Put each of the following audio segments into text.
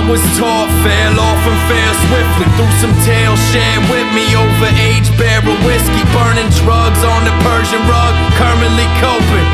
was taught, fell off and fell swiftly through some tales shared with me over age barrel whiskey, burning drugs on the Persian rug, currently coping.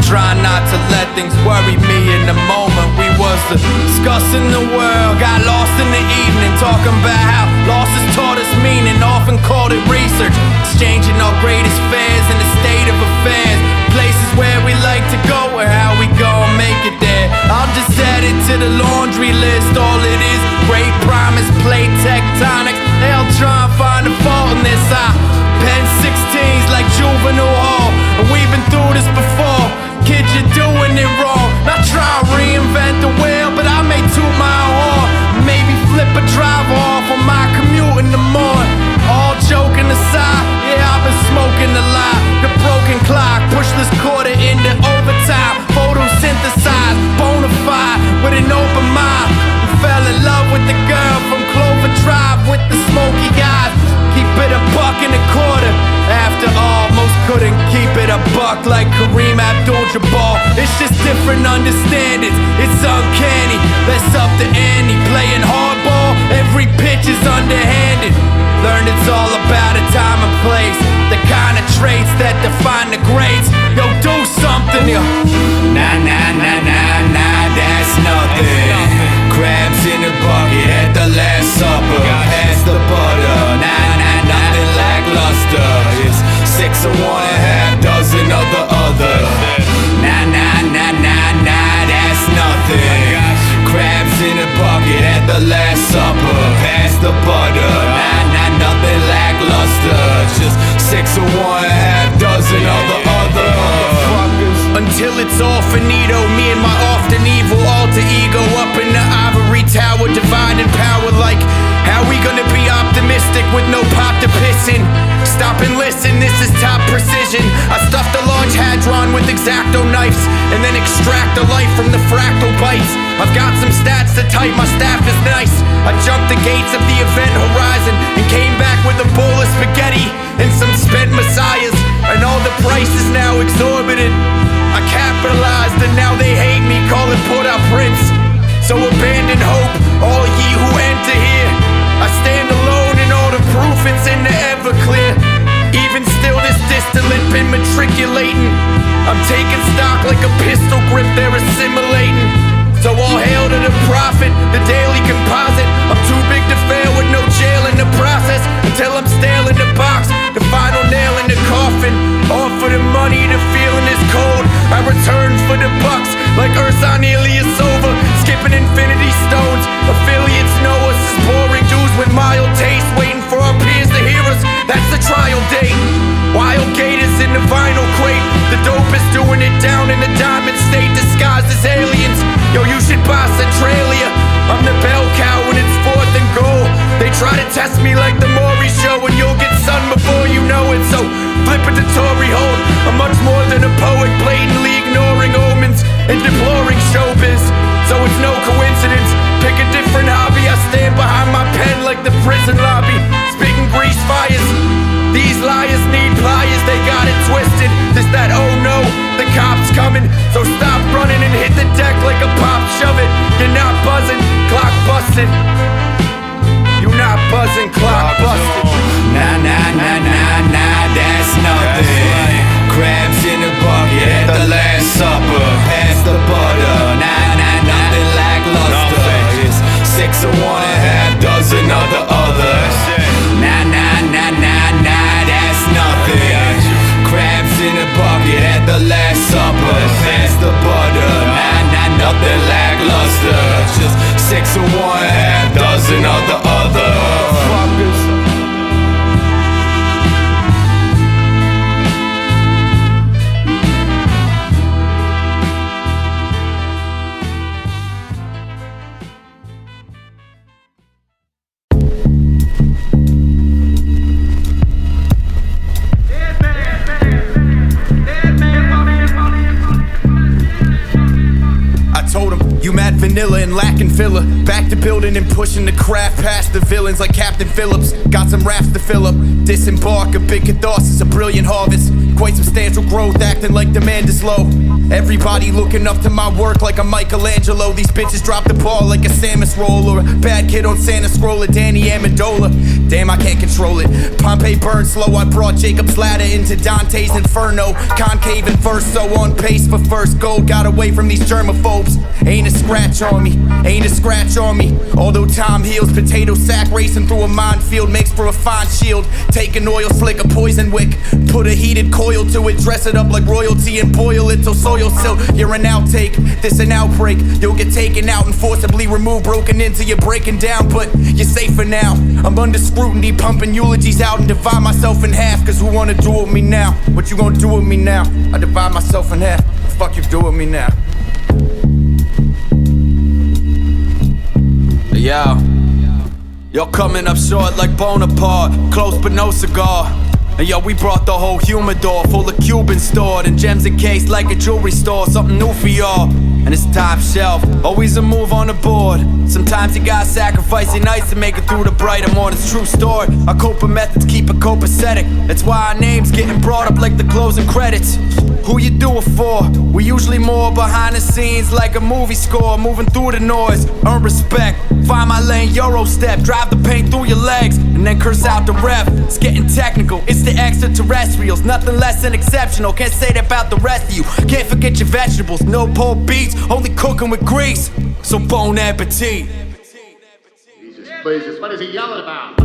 Try not to let things worry me in the moment. We was discussing the world, got lost in the evening, talking about how loss has taught us meaning, often called it research, exchanging our greatest fears in the state of affairs, places where we like to go or how we gon' make it there. I'll just add it to the laundry list, all it is, great promise, play tectonics. They'll try and find a fault in this. I pen 16s like juvenile hall, and we've been through this before. Kids, you're doing it wrong. Not try to reinvent the wheel, but I may toot my horn. Maybe flip a driver off on my commute in the morning. All joking aside, yeah, I've been smoking a lot. The broken clock, push this quarter into overtime. Photosynthesized, bona fide, with an open mind. Fell in love with the girl from Clover Drive with the smoky eyes. Keep it a buck and a quarter. After all, most couldn't keep it a buck like Kareem Abdul-Jabbar. It's just different understandings, it's uncanny. That's up to Andy, playing hardball, every pitch is underhanded. Learned it's all about a time and place, the kind of traits that define the greats. Yo, do something, yo. Nah, nah, nah, nah, nah, that's nothing. Crabs in the bucket at the Last Supper. Pass the butter, nah, nah, nothing lackluster. It's 6 of one and half dozen of the other. Nah, nah, nah, nah, nah, that's nothing. Crabs in the bucket at the Last Supper. Pass the butter, nah, nah, nothing lackluster. Just 6 of one and half dozen of the other. Until it's all finito, me and my often evil alter ego up in the ivory tower, dividing power like how we gonna be optimistic with no pot to piss in? Stop and listen, this is top precision. I stuffed a large hadron with X-Acto knives and then extract the life from the fractal bites. I've got some stats to type, my staff is nice. I jumped the gates of the event horizon and came back with a bowl of spaghetti and some spent messiahs, and all the prices now exorbitant. I capitalized and now they hate me, call it put-out prince. So abandon hope, all ye who enter here. I stand alone in all the proof, it's in the Everclear. Even still this distillate been matriculating. I'm taking stock like a pistol grip, they're assimilating. So all hail to the prophet, the daily composite. I'm too big to fail with no jail in the process, until I'm stale in the box, the final nail in the coffin. All for the money, the feeling is cold. I return for the bucks, like Ursan Ilyasova, skipping infinity stones. Affiliates know us as boring dudes with mild taste, waiting for our peers to hear us. That's the trial date. Wild gators in the vinyl crate. The dope is doing it down in the diamond state, disguised as aliens. Yo, you should buy Centralia. I'm the bell cow when it's 4th and goal. They try to test me like the Maury show, and you'll get sun before you know it. So flip it to Tory Holt. I'm much more than a poet, blatantly ignoring omens and deploring showbiz. So it's no coincidence. Pick a different hobby. I stand behind my pen like the prison lobby, spitting grease fires. These liars need pliers, they got it twisted. This that oh no, the cops coming. So stop running and hit the deck like a pop, shove it. You're not buzzing, clock busted. You're not buzzing, clock busted. Nah, nah, nah, nah, nah, that's nothing. Crabs in the bucket at the Last Supper. Pass the butter, nah, nah, nothing lackluster. It's 6 of one and half dozen of the other. Nah, nah, nah, nah, nah, that's nothing. Crabs in the bucket at the Last Supper. Pass the butter, nah, nah, nothing lackluster. Just 6 of one and half dozen of the other. vanilla and lacking filler. Back to building and pushing the craft past the villains like Captain Phillips. Got some raps to fill up. Disembark, a big catharsis, a brilliant harvest. Quite substantial growth, acting like demand is low. Everybody looking up to my work like a Michelangelo. These bitches drop the ball like a Samus roll, or a bad kid on Santa Scroller, Danny Amendola. Damn, I can't control it. Pompeii burned slow, I brought Jacob's ladder into Dante's Inferno. Concave and verso, on pace for first goal. Got away from these germaphobes. Ain't a scratch on me, ain't a scratch on me. Although time heals, potato sack racing through a minefield makes for a fine shield. Take an oil slick, a poison wick, put a heated coil to it, dress it up like royalty and boil it till soil silt. You're an outtake, this an outbreak. You'll get taken out and forcibly removed, broken into, you're breaking down, but you're safe for now. I'm under scrutiny, pumping eulogies out and divide myself in half. Cause who wanna do with me now? What you gonna do with me now? I divide myself in half. What the fuck you do with me now? Yo, coming up short like Bonaparte, close but no cigar. And yo, we brought the whole humidor full of Cubans stored and gems encased like a jewelry store. Something new for y'all, and it's top shelf, always a move on the board. Sometimes you gotta sacrifice your nights to make it through the brighter mornings. True story, our coping methods keep it copacetic. That's why our names getting brought up like the closing credits. Who you do it for? We usually more behind the scenes like a movie score. Moving through the noise, earn respect. Find my lane, Euro step, drive the paint through your legs, and then curse out the ref. It's getting technical, it's the extraterrestrials, nothing less than exceptional. Can't say that about the rest of you. Can't forget your vegetables, no Pulp beats, only cooking with grease. So bon appetit. Jesus, what is he yelling about?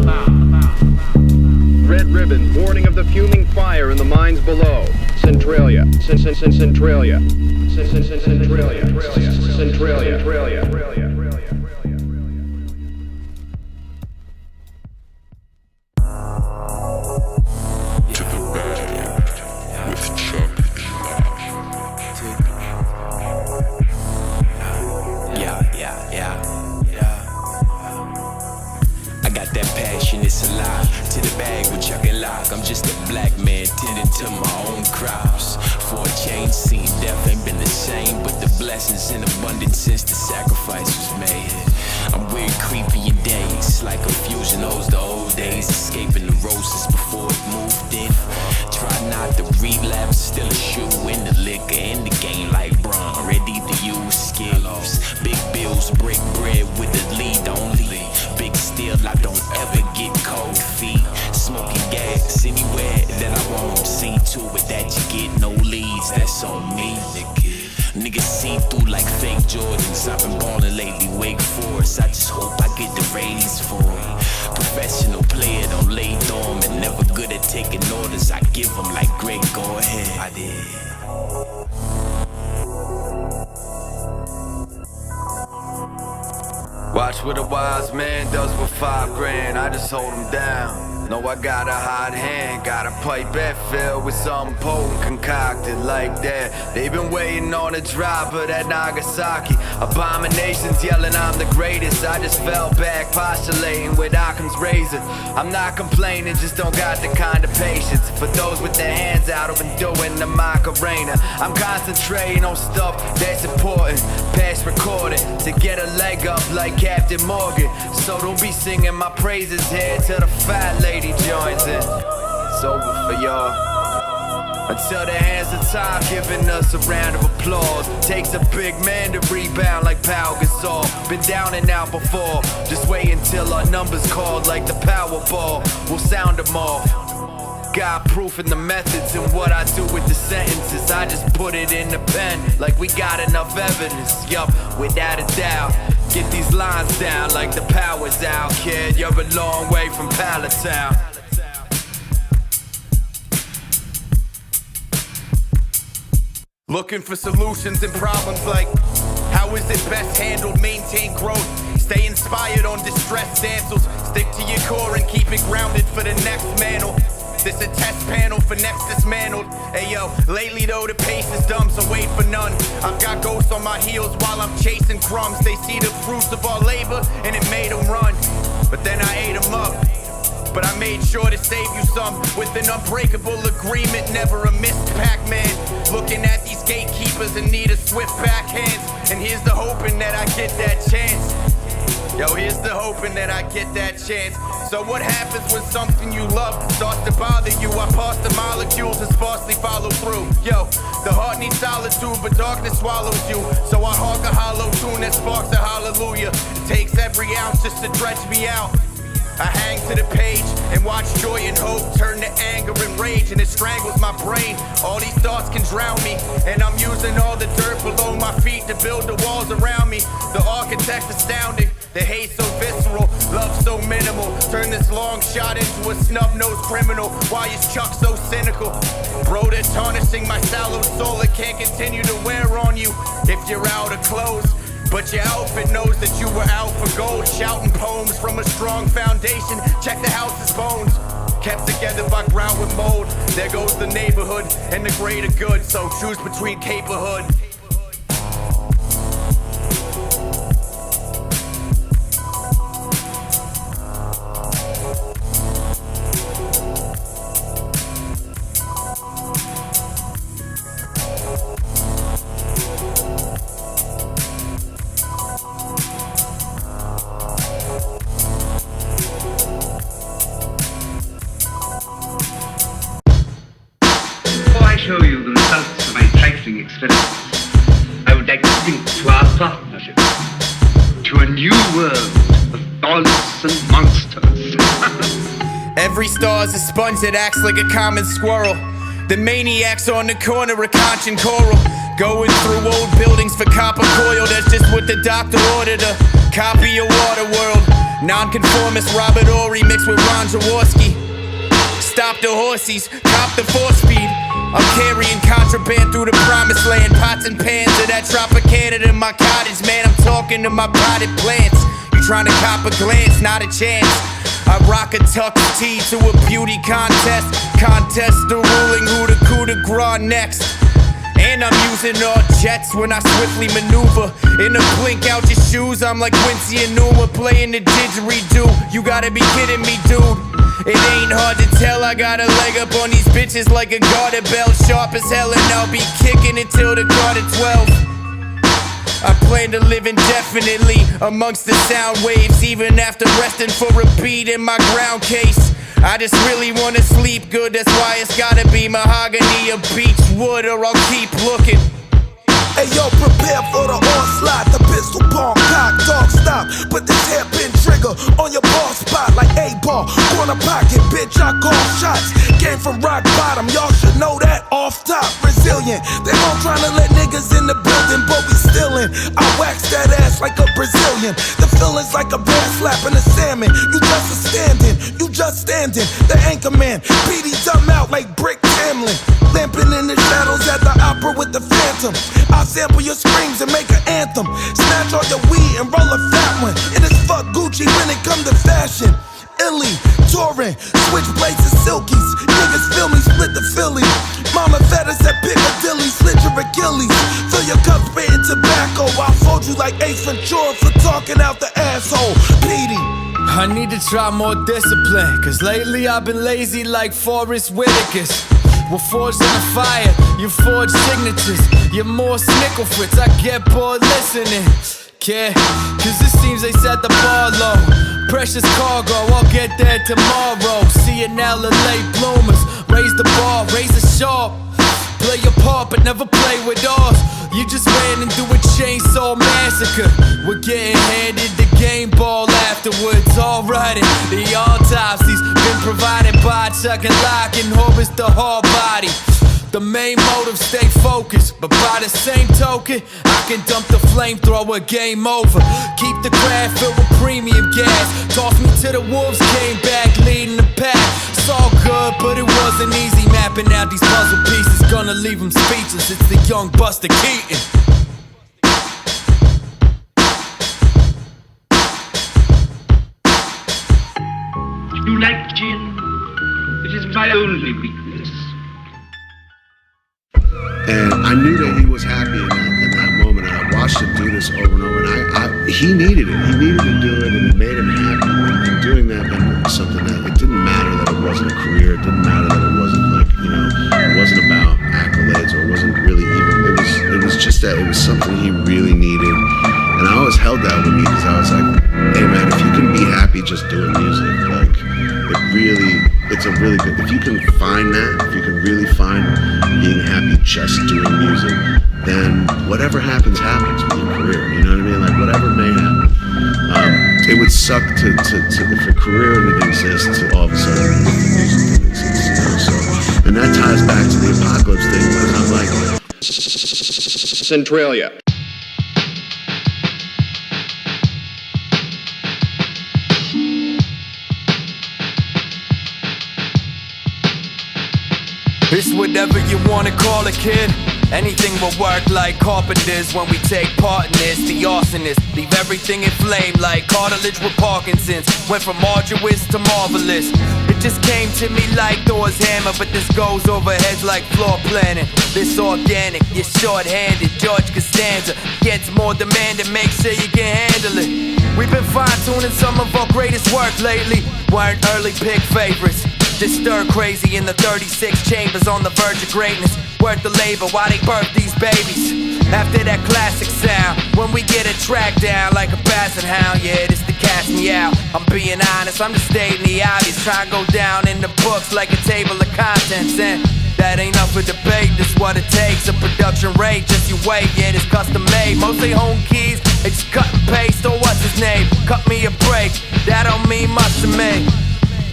Red ribbon, warning of the fuming fire in the mines below. Centralia, Centralia, Centralia, Centralia. To the bad with Chuck I got that passion, it's alive. To the bag with Chuck and Lock. I'm just a black man tending to my own crops. For a change, seen death ain't been the same, but the blessings in abundance since the sacrifice was made. I'm weird, creepy in days, like confusion owes the old days. Escaping the roses before it moved in. Try not to relapse, still a shoe in the liquor, in the game like Braun, ready to use skills. Big bills, break bread with the lead only. Big steel, I don't ever get cold feet. Smoking gas anywhere that I won't. See to it that you get no leads, that's on me. Niggas see through like fake Jordans. I've been ballin' lately, Wake Forest. I just hope I get the ratings for it. Professional player, don't lay dormant. Never good at taking orders. I give them like Greg, go ahead. I did. Watch what a wise man does with $5 grand. I just hold him down. No, I got a hot hand, got a pipette filled with something potent concocted like that. They've been waiting on a drop of that Nagasaki. Abominations yelling I'm the greatest. I just fell back, postulating with Occam's razor. I'm not complaining, just don't got the kind of patience for those with their hands out, I've been doing the Macarena. I'm concentrating on stuff that's important, past recording, to get a leg up like Captain Morgan. So don't be singing my praises here till the fat lady joins in. It's over for y'all. Until the hands of time giving us a round of applause. Takes a big man to rebound like Pau Gasol. Been down and out before. Just wait until our numbers called like the Powerball. We'll sound them off. Got proof in the methods and what I do with the sentences. I just put it in the pen like we got enough evidence. Yup, without a doubt. Get these lines down like the power's out, kid. You're a long way from Palatown. Looking for solutions and problems like how is it best handled, maintain growth, stay inspired on distressed damsels, stick to your core and keep it grounded for the next mantle. This a test panel for next dismantled. Hey yo, lately though the pace is dumb, so wait for none. I've got ghosts on my heels while I'm chasing crumbs. They see the fruits of our labor and it made them run, but then I ate them up. but I made sure to save you some with an unbreakable agreement, never a missed Pac-Man. Looking at these gatekeepers in need of swift backhands, and here's the hoping that I get that chance. Yo, here's the hoping that I get that chance. So what happens when something you love starts to bother you? I pass the molecules and sparsely follow through. Yo, the heart needs solitude, but darkness swallows you. So I hawk a hollow tune that sparks a hallelujah. It takes every ounce just to dredge me out. I hang to the page and watch joy and hope turn to anger and rage, and it strangles my brain. All these thoughts can drown me, and I'm using all the dirt below my feet to build the walls around me. The architect's astounding, the hate so visceral, love so minimal. Turn this long shot into a snub-nosed criminal. Why is Chuck so cynical? Bro, they're tarnishing my sallow soul. It can't continue to wear on you if you're out of clothes. But your outfit knows that you were out for gold, shouting poems from a strong foundation. Check the house's bones, kept together by ground with mold. There goes the neighborhood and the greater good, so choose between caperhood. Show you the results of my trifling experiments, I would like to link to our partnership to a new world of gods and monsters. Every star's a sponge that acts like a common squirrel. The maniacs on the corner of Conch and Coral, going through old buildings for copper coil. That's just what the doctor ordered, a copy of Waterworld. Nonconformist Robert Ory mixed with Ron Jaworski. Stop the horsies, cop the 4-speed. I'm carrying contraband through the promised land. Pots and pans of that Tropicana in my cottage, man. I'm talking to my potted plants. You trying to cop a glance, not a chance. I rock a tux tee to a beauty contest. Contest the ruling who the coup de grace next. And I'm using all jets when I swiftly maneuver. In a blink out your shoes, I'm like Quincy and Numa playing the didgeridoo. You gotta be kidding me, dude. It ain't hard to tell, I got a leg up on these bitches like a garter belt. Sharp as hell, and I'll be kicking until the quarter 12. I plan to live indefinitely amongst the sound waves, even after resting for a beat in my ground case. I just really wanna sleep good, that's why it's gotta be mahogany or beech wood, or I'll keep looking. Hey yo, prepare for the onslaught. The pistol palm cock, dog stop. Put this hairpin trigger on your ball spot like A-ball. Corner pocket, bitch, I call shots. Came from rock bottom, y'all should know that off top. Resilient, they gon' tryna let niggas in the building, but we stillin'. I wax that ass like a Brazilian. The feeling's like a bear slapping a salmon. You just a standing, you just standing. The anchor man, PD dumb out like Brick Tamlin. Lamping in the shadows at the opera with the Phantom. I'll sample your screams and make an anthem. Snatch all your weed and roll a fat one. It is fuck Gucci when it come to fashion. Illy, touring, switchblades and silkies. Niggas feel me, split the Philly. Mama fed us at Piccadilly, slit your Achilles. Fill your cup, spitting tobacco. I'll fold you like Ace Ventura for talking out the asshole. Petey. I need to try more discipline, cause lately I've been lazy like Forrest Whitaker's. We're forged in the fire, you forge signatures. You're more Nickel Fritz, I get bored listening. Yeah, cause it seems they set the bar low. Precious cargo, I'll get there tomorrow. See it now, the late bloomers. Raise the bar, raise the sharp. Play your part, but never play with ours. You just ran into a chainsaw massacre. We're getting handed the game ball afterwards. Alrighty, the autopsy's been provided by Chuck and Lock and Horace the hard body. The main motive, stay focused, but by the same token, I can dump the flamethrower, game over. Keep the craft filled with premium gas. Toss me to the wolves, came back leading the pack. It's all good, but it wasn't easy mapping out these puzzle pieces. Gonna leave them speechless, it's the young Buster Keaton. You like gin? It is my only weakness. And I knew that he was happy in that moment, and I watched him do this over and over, and he needed it. He needed to do it, and it made him happy. And doing that meant something that it didn't just doing music. Like, it's a really good, if you can find that, if you can really find being happy just doing music, then whatever happens with your career, you know what I mean? Like, whatever may happen. It would suck to if a career didn't exist, to all of a sudden music didn't exist, you know? So, and that ties back to the apocalypse thing, because I'm like, Centralia. It's whatever you wanna call it, kid. Anything will work like carpenters when we take part in this. The arsonist leave everything in flame like cartilage with Parkinson's. Went from arduous to marvelous. It just came to me like Thor's hammer, but this goes over heads like floor planning. This organic, you're short-handed. George Costanza gets more demanding. Make sure you can handle it. We've been fine-tuning some of our greatest work lately. Weren't early pick favorites. Just stir crazy in the 36 chambers on the verge of greatness. Worth the labor while they birth these babies. After that classic sound, when we get a track down like a basset hound, yeah, this the cast me out. I'm being honest, I'm just stating the obvious. Try and go down in the books like a table of contents, and that ain't up for debate. This what it takes, a production rate. Just you wait, yeah, it's custom made. Mostly home keys, it's cut and paste. Or what's his name? Cut me a break. That don't mean much to me.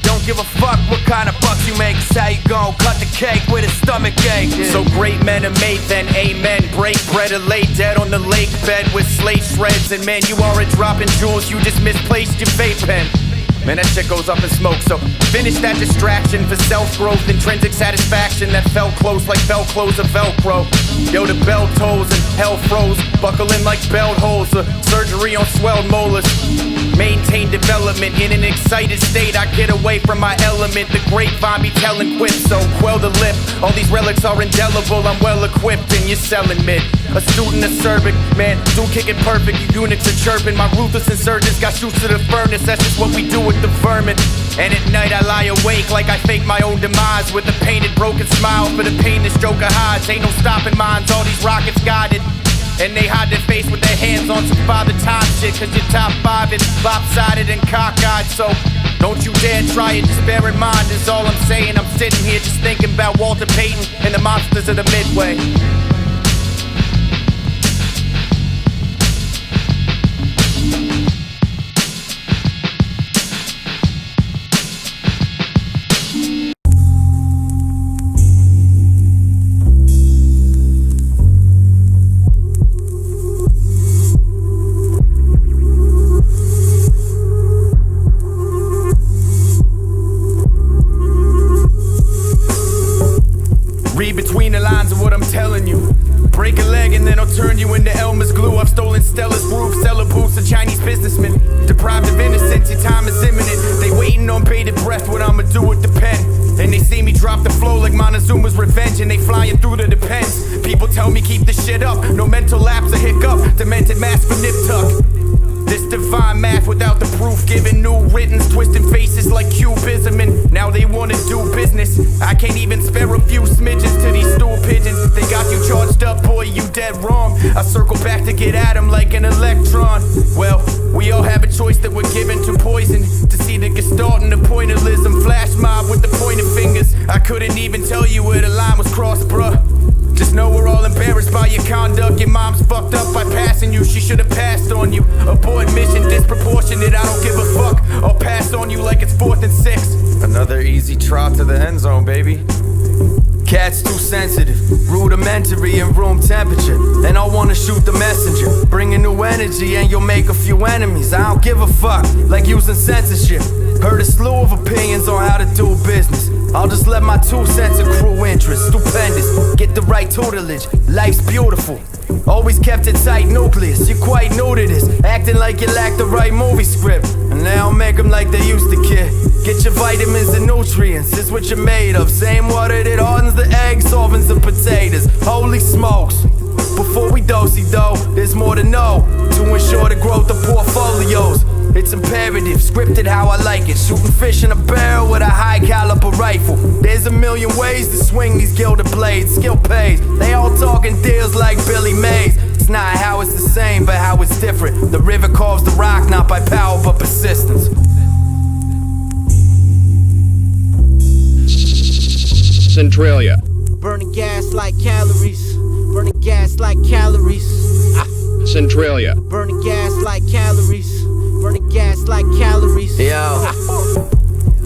Don't give a fuck what kind of bucks you make. It's how you gon' cut the cake with a stomach ache. Yeah. So great men are made, then amen. Break bread or lay dead on the lake bed with slate shreds. And man, you aren't dropping jewels, you just misplaced your vape pen. Man, that shit goes up in smoke, so finish that distraction for self-growth, intrinsic satisfaction that fell close like Velcro's or Velcro. Yo, the bell tolls and hell froze, buckling like belt holes, surgery on swelled molars. Maintain development in an excited state, I get away from my element. The grapevine be telling quips, so quell the lip. All these relics are indelible, I'm well equipped and you're selling mid. A student acerbic, man, dude kicking perfect, you eunuchs are chirping. My ruthless insurgents got shoots to the furnace, that's just what we do with the vermin. And at night I lie awake like I fake my own demise, with a painted broken smile for the pain this joker hides. Ain't no stopping mines, all these rockets guided, and they hide their face with their hands on some father time shit. Cause your top five is lopsided and cockeyed, so don't you dare try it, just bear in mind is all I'm saying. I'm sitting here just thinking about Walter Payton and the monsters of the Midway. Read between the lines of what I'm telling you. Break a leg and then I'll turn you into Elmer's glue. I've stolen Stella's roof, seller booths, a Chinese businessman. Deprived of innocence, your time is imminent. They waiting on bated breath, what I'ma do with the pen. And they see me drop the flow like Montezuma's revenge, and they flying through the depends. People tell me keep the shit up, no mental lapse or hiccup. Demented mask for nip tuck. This divine math without the proof, giving new writtens, twisting faces like cubism, and now they wanna do business. I can't even spare a few smidgens to these stool pigeons. They got you charged up, boy, you dead wrong. I circle back to get at them like an electron. Well, we all have a choice that we're given to poison. To see the gestalt and the pointillism, flash mob with the pointed fingers. I couldn't even tell you where the line was crossed, bruh. Just know we're all embarrassed by your conduct. Your mom's fucked up by passing you, she should've passed on you. Abort mission disproportionate, I don't give a fuck. I'll pass on you like it's 4th and 6. Another easy trot to the end zone, baby. Cat's too sensitive, rudimentary in room temperature, and I wanna shoot the messenger. Bring a new energy and you'll make a few enemies. I don't give a fuck, like using censorship. Heard a slew of opinions on how to do business. I'll just let my 2 cents accrue interest. Stupendous, get the right tutelage, life's beautiful. Always kept a tight nucleus, you're quite new to this. Acting like you lack the right movie script, and they don't make them like they used to, kid. Get your vitamins and nutrients, it's what you're made of. Same water that hardens the eggs, softens the potatoes. Holy smokes, before we do-si-do, there's more to know to ensure the growth of portfolios. It's imperative, scripted how I like it. Shooting fish in a barrel with a high caliber rifle. There's a million ways to swing these gilded blades. Skill pays, they all talking deals like Billy Mays. It's not how it's the same, but how it's different. The river carves the rock, not by power but persistence. Centralia. Burning gas like calories. Burning gas like calories. Centralia. Burning gas like calories. Burning gas like calories. Yo.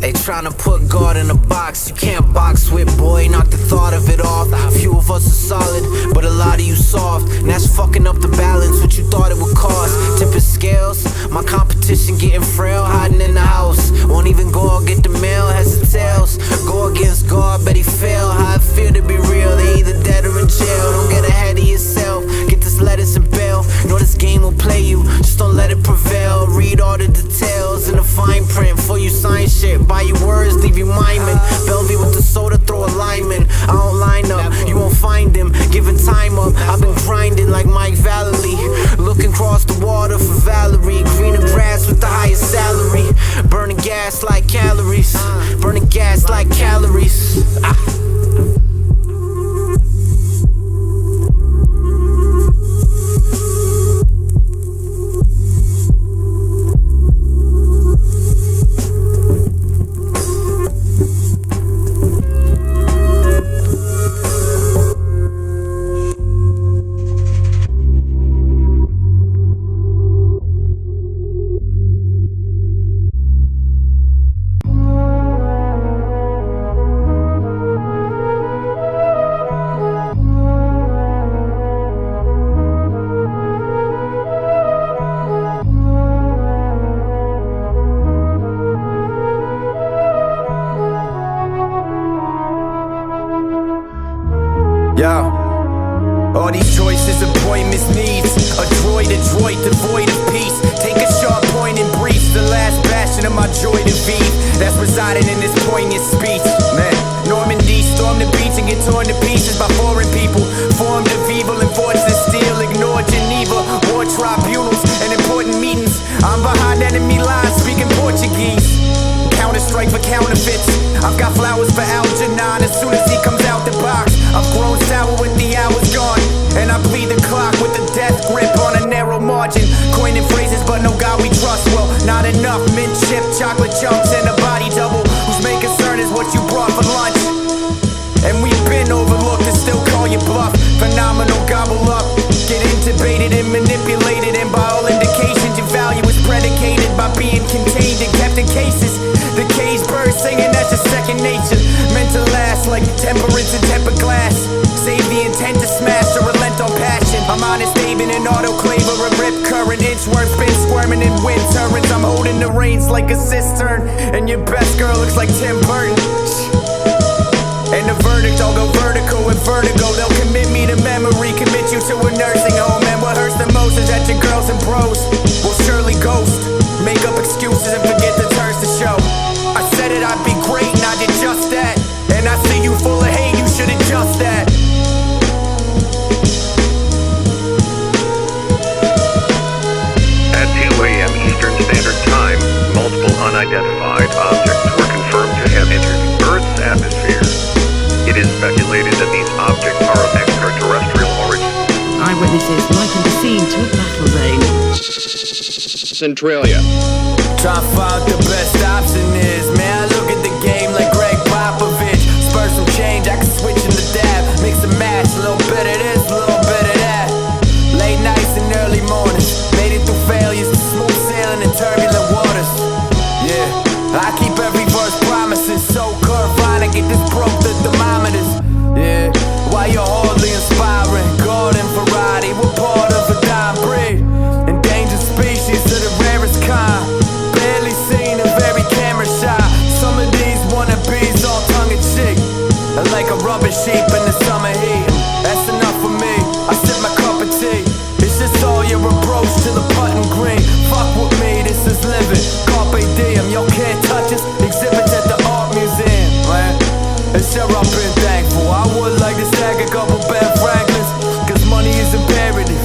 They tryna put God in a box, you can't box with, boy, knock the thought of it off. Few of us are solid, but a lot of you soft, and that's fucking up the balance, what you thought it would cost. Tipping scales, my competition getting frail, hiding in the house. Won't even go and get the mail, has the tails. Go against God, bet he fail. How it feel to be real, they either dead or in jail. Don't get ahead of yourself, get this lettuce and bail. Know this game will play you, just don't let it prevail. Read all the details in the fine print before you sign shit. Buy your words, leave you miming. Bellevue with the soda, throw a lineman. I don't line up, you won't find him. Giving time up, I've been grinding like Mike Vallely. Looking across the water for Valerie. Greener grass with the highest salary. Burning gas like calories. Burning gas like calories. Yo, all these choices, appointments, needs. A droid devoid of peace. Take a sharp point and breach the last bastion of my joy to be. That's residing in this poignant speech. Man, Normandy stormed the beach and get torn to pieces by foreign people. Formed of evil and forged in steel. Ignored Geneva, war tribunals and important meetings. I'm behind enemy lines speaking Portuguese. Counter-strike for counterfeits. I've got flowers for Algernon as soon as he comes out the box. I've grown sour with the hours gone, and I bleed the clock with a death grip on a narrow margin. Coining phrases, but no God we trust. Well, not enough mint chip, chocolate chunks, and a body double whose main concern is what you brought for lunch. And we've been overlooked and still call you bluff. Phenomenal gobble up, get intubated and manipulated, and by all indications your value is predicated by being contained and kept in cases. The cage bird singing, that's your second nature. Meant to last like temperance and tempered glass. Save the intent to smash or relent on passion. I'm honest, David, an autoclave or a rip current. Inchworm spin squirming in wind turrets. I'm holding the reins like a cistern, and your best girl looks like Tim Burton. And the verdict, I'll go vertical with vertigo. They'll commit me to memory, commit you to a nursing home. And what hurts the most is that your girls and bros will surely ghost. Make up excuses and forget the turns to show. I said it, I'd be great, and I did just that. And I see you full of hate, you should adjust that. At 2 a.m. Eastern Standard Time, multiple unidentified objects were confirmed to have entered Earth's atmosphere. It is speculated that these objects are of extraterrestrial origin. Eyewitnesses likened the scene to a battle zone. Centralia. Try to find the best option is. Man, I look at the game like Greg Popovich. Spur some change, I can switch in the dab. Mix and match, a little bit of this, a little bit of that. Late nights and early mornings. Made it through failures to smooth sailing in turbulent waters. Yeah, I keep every verse promises. So curved, fine, I get this broke the thermometers. Yeah, why you're hardly inspiring. Garden variety, we're part of a dying breed. Endangered species of the rarest kind. Barely seen a very camera shot. Some of these wannabes all tongue-in-cheek. Like a rubber sheep in the summer heat. That's enough for me, I sip my cup of tea. It's just all your approach to the putting green. Fuck with me, this is living. Carpe diem, y'all can't touch us. Exhibits at the art museum, man. And sure I've been thankful. I would like to stack a couple Ben Franklins, cause money is imperative.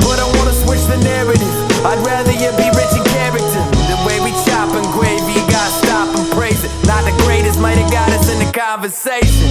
But I wanna switch the narrative. I'd rather you be rich in character. The way we chop and gravy, you gotta stop and praise it. Not the greatest, might have got us in the conversation.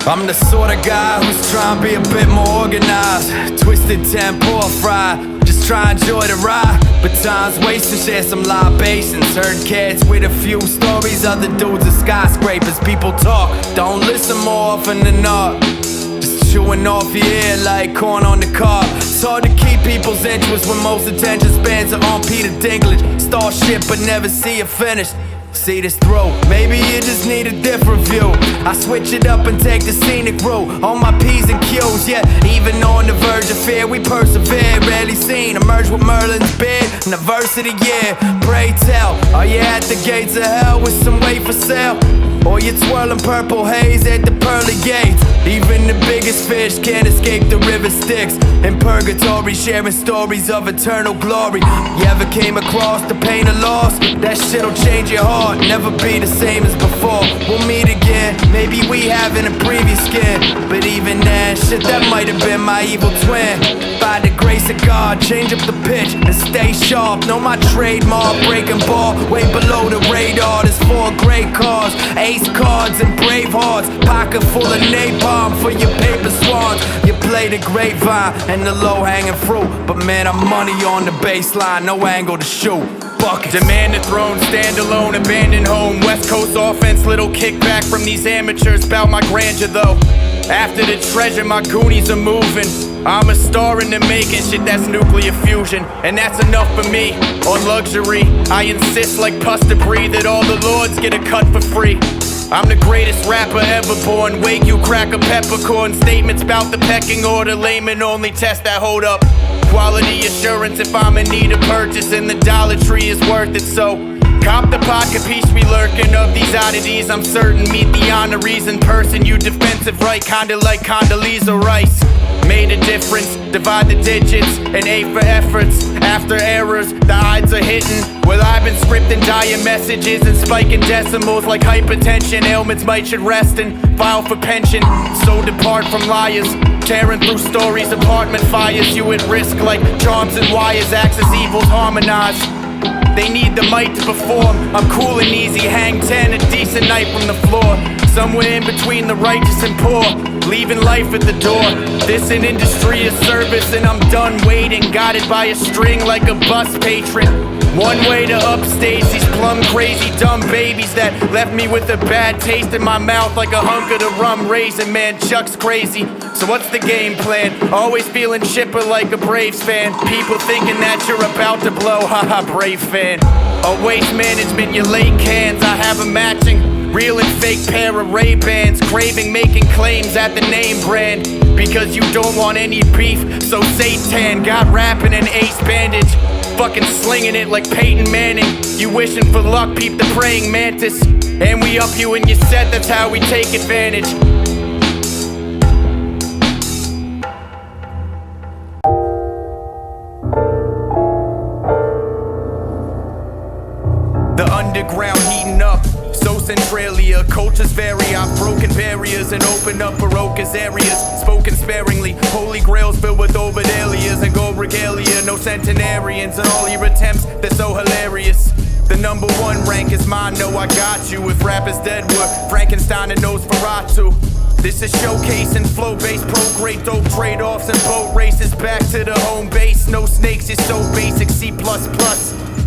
I'm the sort of guy who's trying to be a bit more organized. Twisted tempo or fried, just try and enjoy the ride. But time's wasting, share some libations. Heard cats with a few stories, other dudes are skyscrapers. People talk, don't listen more often than not. Just chewing off your ear like corn on the cob. It's hard to keep people's interest when most attention spans are on Peter Dinklage. Start shit but never see it finished. See this through, maybe you just need a different view. I switch it up and take the scenic route. On my P's and Q's, yeah, even on the verge of fear, we persevere. Rarely seen, emerge with Merlin's beard. And the verse of the year, pray tell, are you at the gates of hell with some weight for sale? Or you twirling purple haze at the pearly gates? Even the biggest fish can't escape the river Styx. In purgatory, sharing stories of eternal glory. You ever came across the pain of loss? That shit'll change your heart, never be the same as before. We'll meet again, maybe we have in a previous skin. But even then, shit, that might have been my evil twin. By the grace of God, change up the pitch and stay sharp. Know my trademark, breaking ball, way below the radar. There's 4 great cars, ace cards and brave hearts. Paka full of napalm for your paper swans. You play the grapevine and the low-hanging fruit, but man, I'm money on the baseline, no angle to shoot. Buckets. Demand the throne, stand alone, abandoned home. West Coast offense, little kickback from these amateurs. Bout my grandeur though. After the treasure, my goonies are moving. I'm a star in the making, shit that's nuclear fusion. And that's enough for me, on luxury. I insist like pus debris that all the lords get a cut for free. I'm the greatest rapper ever born. Wake you crack a peppercorn. Statements about the pecking order. Layman only test that hold up. Quality assurance if I'm in need of purchase. And the Dollar Tree is worth it, so cop the pocket piece we lurking of these oddities. I'm certain meet the honorees in person. You defensive right, kinda like Condoleezza Rice. Made a difference, divide the digits and A for efforts. After errors, the odds are hitting. Well, I've been scripting dire messages and spiking decimals like hypertension. Ailments might should rest and file for pension. So depart from liars, tearing through stories, apartment fires. You at risk like charms and wires, axis evils harmonize. They need the mic to perform. I'm cool and easy, hang 10, a decent night from the floor. Somewhere in between the righteous and poor, leaving life at the door. This an industry of service and I'm done waiting. Guided by a string like a bus patron. One way to upstage these plum crazy dumb babies that left me with a bad taste in my mouth like a hunk of the rum raisin. Man, Chuck's crazy, so what's the game plan? Always feeling chipper like a Braves fan. People thinking that you're about to blow, haha, Brave fan. A waste management, your late cans, I have a matching real and fake pair of Ray-Bans. Craving making claims at the name brand because you don't want any beef, so Satan got rapping an ace bandage. Fucking slinging it like Peyton Manning. You wishing for luck, peep the praying mantis. And we up you in your set, that's how we take advantage. The underground heating up, so Centralia. Cultures vary, I've broken barriers and opened up Baroca's areas. Spoken sparingly, holy grails filled with overdalias and gold regalia. No centenarians and all your attempts, they're so hilarious. The number 1 rank is mine, no I got you. If rap is dead, we're Frankenstein and Nosferatu. This is showcasing flow-based pro-grade dope trade-offs and boat races. Back to the home base, no snakes, it's so basic, C++.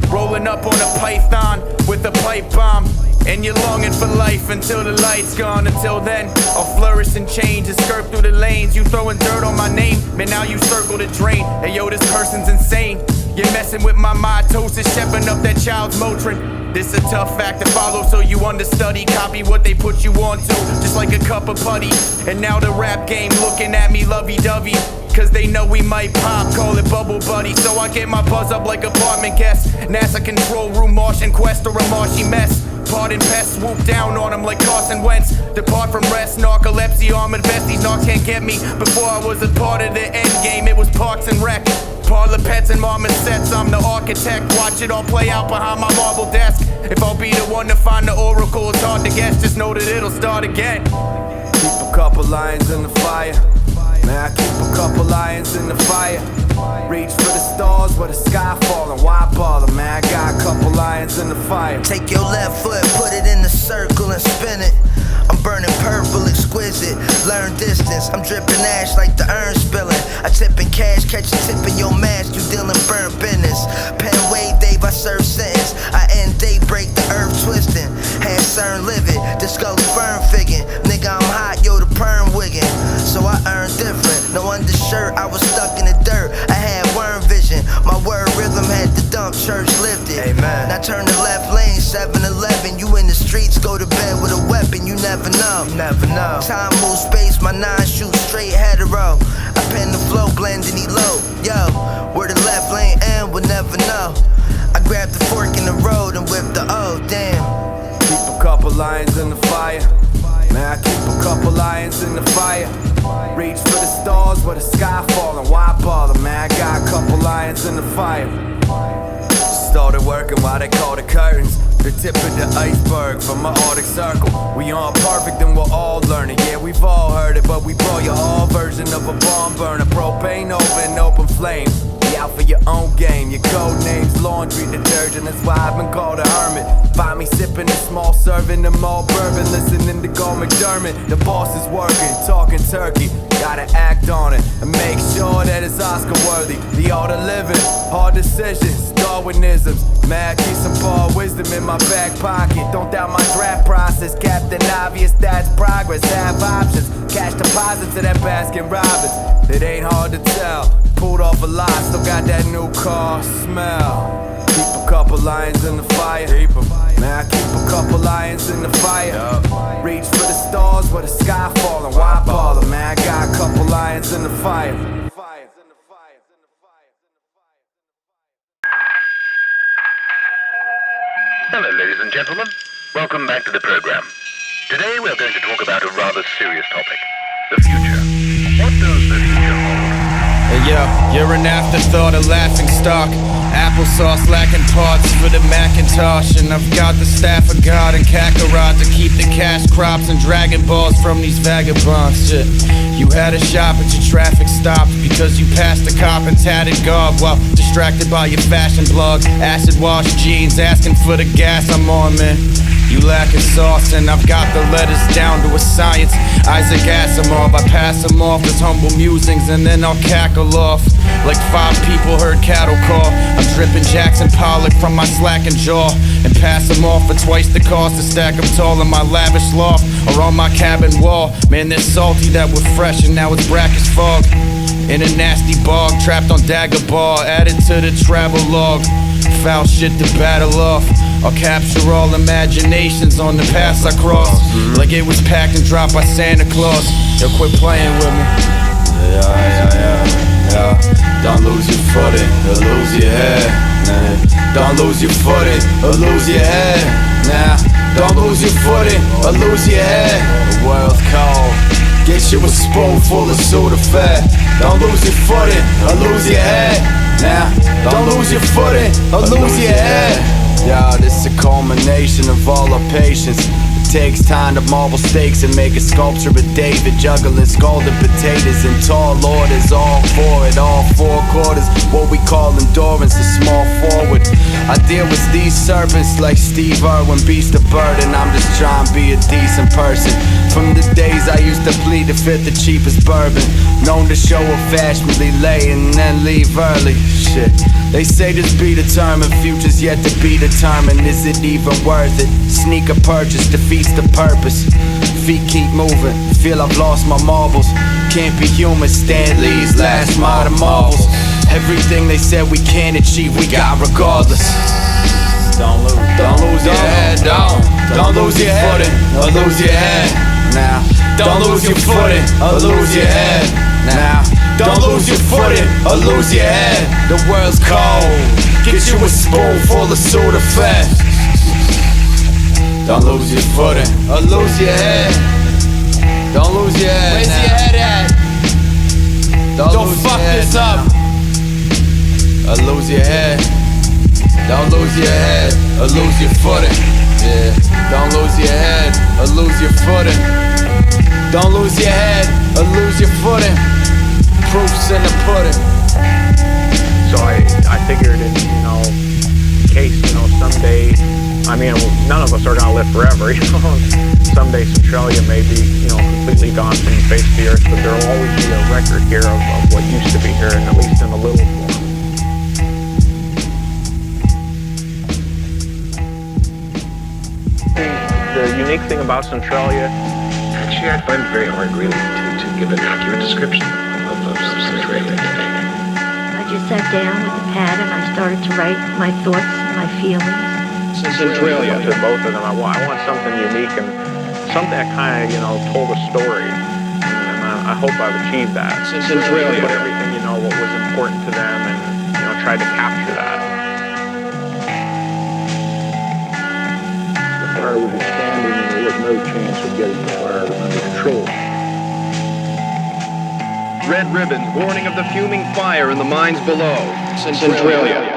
Rolling up on a python with a pipe bomb. And you're longing for life until the light's gone. Until then, I'll flourish and change and skirt through the lanes. You throwing dirt on my name, man, now you circle the drain. Hey yo, this person's insane. You're messing with my mitosis, chefing up that child's Motrin. This a tough fact to follow, so you understudy. Copy what they put you onto, just like a cup of putty. And now the rap game looking at me lovey-dovey, cause they know we might pop, call it bubble buddy. So I get my buzz up like apartment guests. NASA control room, Martian quest or a marshy mess. Pardon pests, swoop down on them like Carson Wentz. Depart from rest, narcolepsy, armored vest. These knocks can't get me. Before I was a part of the end game, it was Parks and Rec. Parlor pets and marmosets, I'm the architect. Watch it all play out behind my marble desk. If I'll be the one to find the oracle, it's hard to guess. Just know that it'll start again. Keep a couple lions in the fire. Man, I keep a couple irons in the fire. Reach for the stars where the sky falling. Why bother, man? I got a couple irons in the fire. Take your left foot, put it in the circle and spin it. I'm burning purple, exquisite. learn distance. I'm dripping ash like the urn spilling. I tipping cash, catch a tip in your mask. You dealing burnt business. Pen wave, Dave, I serve sentence. I end daybreak, the earth twisting. Had CERN livid, discover firm figgin'. Nigga, I'm hot, yo, the perm wiggin'. So I earn different. No undershirt, I was stuck in the dirt. I had worm vision. My word rhythm had the dump church lifted. Amen. Now turn the left lane, 7-Eleven. You in the streets, go to bed with a weapon. You never know. You never know. Time moves space, my 9 shoot straight hetero. I pen the flow, blending low. Yo, where the left lane end, we'll never know. I grabbed the fork in the road and whipped the O, damn. Keep a couple lions in the fire. Man, I keep a couple irons in the fire. Reach for the stars where the sky falling. Why bother, man? I got a couple irons in the fire. Started working while they call the curtains. The tip of the iceberg from my Arctic Circle. We aren't perfect and we're all learning. Yeah, we've all heard it, but we blow your all version of a bomb burner. Propane over an open flame. Be out for your own game. Your code name's laundry detergent. That's why I've been called a hermit. Find me sipping a small serving of malt bourbon, listening to Go McDermott. The boss is working, talking turkey. Gotta act on it and make sure that it's Oscar worthy. The art of living, hard decisions, Darwinisms. Mad, keep some ball wisdom in my back pocket. Don't doubt my draft process, Captain Obvious, that's progress. Have options, cash deposits to that Baskin Robbins. It ain't hard to tell. Pulled off a lot, still got that new car smell. Keep a couple lions in the fire. Man, I keep a couple lions in the fire. Reach for the stars where the sky falling. Why bother, man? I got a couple lions in the fire. Hello, ladies and gentlemen. Welcome back to the program. Today we're going to talk about a rather serious topic, the future. What does the future hold? Hey yo, you're an afterthought, a laughing stock. Applesauce lacking parts for the Macintosh. And I've got the staff of God and Kakarot to keep the cash crops and Dragon Balls from these vagabonds. Shit. You had a shop but your traffic stopped because you passed a cop and tatted garb while distracted by your fashion blog. Acid wash jeans asking for the gas I'm on, man. You lacking sauce and I've got the letters down to a science. Isaac Asimov, I pass them off as humble musings and then I'll cackle off like 5 people heard cattle call. I'm dripping Jackson Pollock from my slacking jaw and pass them off for twice the cost to stack them tall in my lavish loft or on my cabin wall. Man, they're salty that we're fresh and now it's brackish fog. In a nasty bog, trapped on Dagobah, added to the travel log. Foul shit to battle off. I'll capture all imaginations on the paths I cross. Like it was packed and dropped by Santa Claus. Yo, quit playing with me. Yeah. Don't lose your footing or lose your head. Nah. Don't lose your footing or lose your head. Nah. Don't lose your footing or lose your head. The world's cold. Get you a spoonful of Sudafed. Don't lose your footing or lose your head. Nah. Don't lose your footing or lose your head. Yo, this is a culmination of all our patience. It takes time to marble stakes and make a sculpture of David juggling scalded potatoes and tall orders. All for it, all 4 quarters. What we call endurance, a small forward. I deal with these serpents like Steve Irwin, beast of burden. I'm just trying to be a decent person. From the days I used to plead to fit the cheapest bourbon. Known to show up fashionably late and then leave early. Shit. They say just be determined, future's yet to be determined. Is it even worth it? Sneaker purchase defeats the purpose. Feet keep moving, feel I've lost my marbles. Can't be human, Stan Lee's last modern marvels. Everything they said we can't achieve, we got regardless. Don't lose your head, don't lose your footing or lose your head. Now, don't lose your footing or lose your head. Now, don't lose your footing or lose your head. The world's cold. Get you a spoonful of Sudafed. Don't lose your footing or lose your head. Don't lose your head. Where's your head at? Don't fuck this up or lose your head. Don't lose your head or lose your footing. Yeah. Don't lose your head or lose your footing. Don't lose your head or lose your footing. Proofs in the pudding. So I figured in, in case, someday, none of us are gonna live forever, someday Centralia may be, completely gone from the face earth, but there will always be a record here of what used to be here, and at least in a little form. The unique thing about Centralia... Actually, I find it very hard, really, to give an accurate description of Centralia today. I just sat down with a pad and I started to write my thoughts and my feelings. Centralia. To both of them, I want something unique and something that kind of, told a story. And I hope I've achieved that. Centralia. Put everything, what was important to them and, tried to capture that. The fire was expanding and there was no chance of getting the fire under control. Red ribbons, warning of the fuming fire in the mines below. Centralia.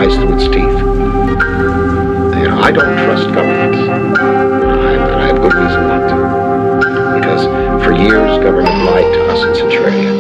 Through its teeth. I don't trust governments, and I have good reason not to, because for years government lied to us in Centralia.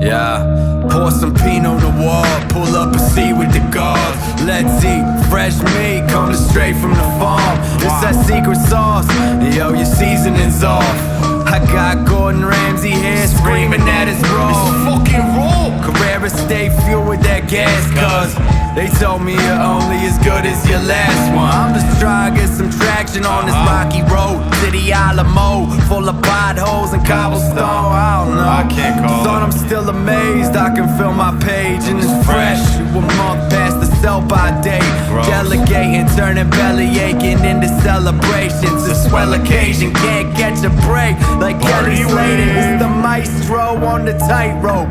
Yeah, pour some Pinot Noir, pull up a seat with the guards. Let's eat fresh meat, coming straight from the farm. It's that secret sauce, yo, your seasoning's off. I got Gordon Ramsay here screaming at his raw. It's fucking raw. Carrera stay fueled with that gas, cuz they told me you're only as good as your last one. I'm just trying to get some traction on this rocky road to the Alamo, full of potholes and cobblestone. I don't know, I can't call son, I'm still amazed I can feel my page and it's fresh. A month past the sell-by date, delegating, turning belly aching into celebrations. A swell occasion, can't catch a break like Kelly Slater. It's the maestro on the tightrope.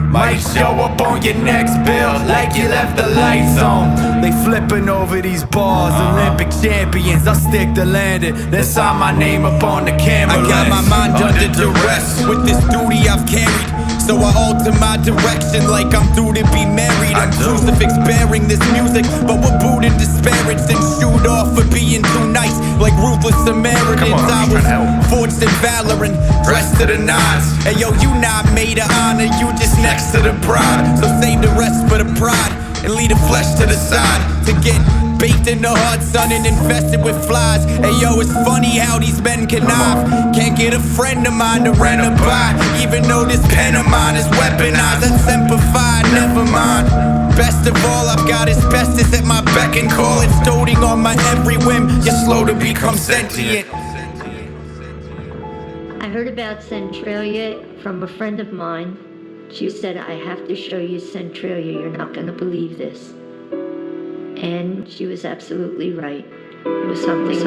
Might show up on your next bill like you left the lights on. They flipping over these bars, Olympic champions. I stick to landing, then sign my name up on the camera. I got my mind under duress with this duty I've carried, so I alter my direction like I'm due to be married. I'm crucifix bearing this music, but we're booed and disparaged and shoot off for being too nice like ruthless Samaritans. I was forged in valor and dressed to the nines. Hey yo, you not made of honor, you just next to the bride. So save the rest for the pride and leave the flesh to the side to get baked in the hot sun and infested with flies. Hey yo, it's funny how these men connive. Can't get a friend of mine to rent a buy, even though this pen of mine is weaponized and simplified. Never mind. Best of all, I've got asbestos at my beck and call. It's doting on my every whim. You're slow to become sentient. I heard about Centralia from a friend of mine. She said, I have to show you Centralia. You're not going to believe this. And she was absolutely right. It was something.